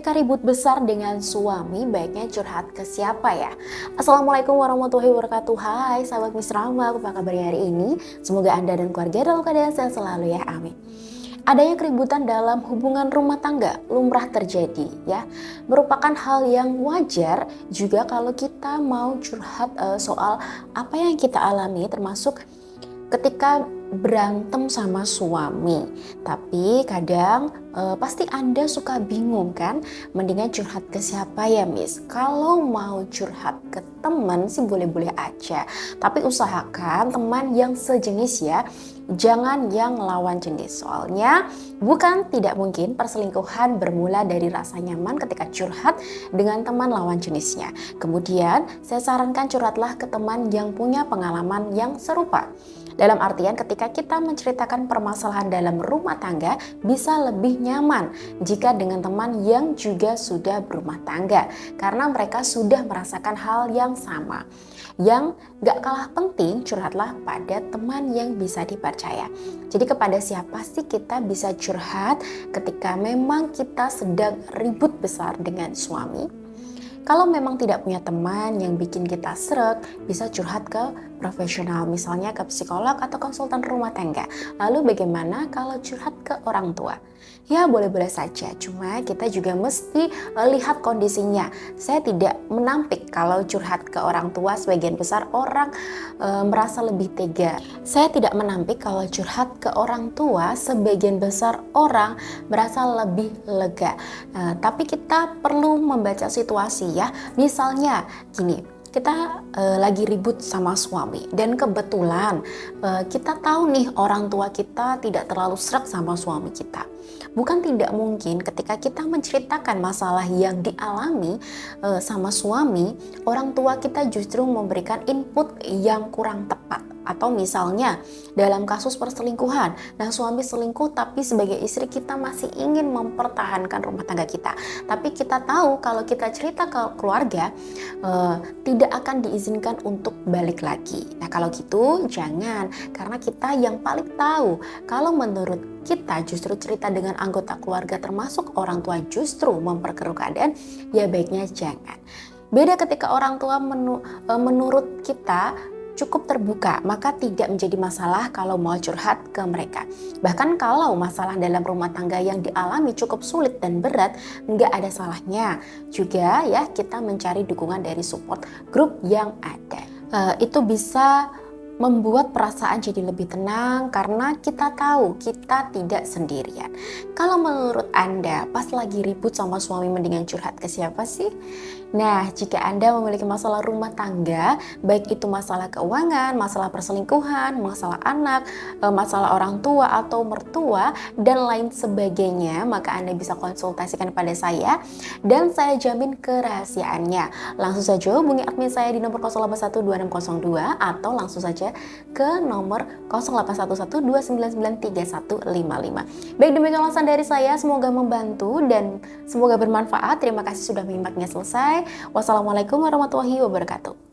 Ketika ribut besar dengan suami, baiknya curhat ke siapa ya? Assalamualaikum warahmatullahi wabarakatuh. Hai sahabat Miss Rama, apa kabarnya hari ini? Semoga Anda dan keluarga dalam keadaan sehat selalu ya, amin. Adanya keributan dalam hubungan rumah tangga lumrah terjadi ya. Merupakan hal yang wajar juga kalau kita mau curhat soal apa yang kita alami, termasuk ketika berantem sama suami. Tapi kadang pasti Anda suka bingung kan, mendingan curhat ke siapa ya Miss? Kalau mau curhat ke teman sih boleh-boleh aja, tapi usahakan teman yang sejenis ya, jangan yang lawan jenis. Soalnya bukan tidak mungkin perselingkuhan bermula dari rasa nyaman ketika curhat dengan teman lawan jenisnya. Kemudian saya sarankan curhatlah ke teman yang punya pengalaman yang serupa. Dalam artian ketika kita menceritakan permasalahan dalam rumah tangga bisa lebih nyaman jika dengan teman yang juga sudah berumah tangga, karena mereka sudah merasakan hal yang sama. Yang gak kalah penting, curhatlah pada teman yang bisa dipercaya. Jadi kepada siapa sih kita bisa curhat ketika memang kita sedang ribut besar dengan suami? Kalau memang tidak punya teman yang bikin kita sreg, bisa curhat ke profesional, misalnya ke psikolog atau konsultan rumah tangga. Lalu bagaimana kalau curhat ke orang tua? Ya boleh-boleh saja, cuma kita juga mesti lihat kondisinya. Saya tidak menampik kalau curhat ke orang tua sebagian besar orang merasa lebih tega. Saya tidak menampik kalau curhat ke orang tua sebagian besar orang merasa lebih lega. Tapi kita perlu membaca situasi ya. Misalnya gini, kita lagi ribut sama suami dan kebetulan kita tahu nih orang tua kita tidak terlalu sreg sama suami kita. Bukan tidak mungkin ketika kita menceritakan masalah yang dialami sama suami, orang tua kita justru memberikan input yang kurang tepat. Atau misalnya dalam kasus perselingkuhan, nah suami selingkuh tapi sebagai istri kita masih ingin mempertahankan rumah tangga kita. Tapi kita tahu kalau kita cerita ke keluarga tidak akan diizinkan untuk balik lagi. Nah kalau gitu jangan, karena kita yang paling tahu. Kalau menurut kita justru cerita dengan anggota keluarga termasuk orang tua justru memperkeruh keadaan, ya baiknya jangan. Beda ketika orang tua menurut kita cukup terbuka, maka tidak menjadi masalah kalau mau curhat ke mereka. Bahkan kalau masalah dalam rumah tangga yang dialami cukup sulit dan berat, nggak ada salahnya juga ya kita mencari dukungan dari support group yang ada. Itu bisa membuat perasaan jadi lebih tenang karena kita tahu kita tidak sendirian. Kalau menurut Anda pas lagi ribut sama suami mendingan curhat ke siapa sih? Nah, jika Anda memiliki masalah rumah tangga, baik itu masalah keuangan, masalah perselingkuhan, masalah anak, masalah orang tua atau mertua, dan lain sebagainya, maka Anda bisa konsultasikan pada saya dan saya jamin kerahasiaannya. Langsung saja hubungi admin saya di nomor 08126002 atau langsung saja ke nomor 0811299355. Baik, demikian ulasan dari saya, semoga membantu dan semoga bermanfaat. Terima kasih sudah menyimaknya selesai. Wassalamualaikum warahmatullahi wabarakatuh.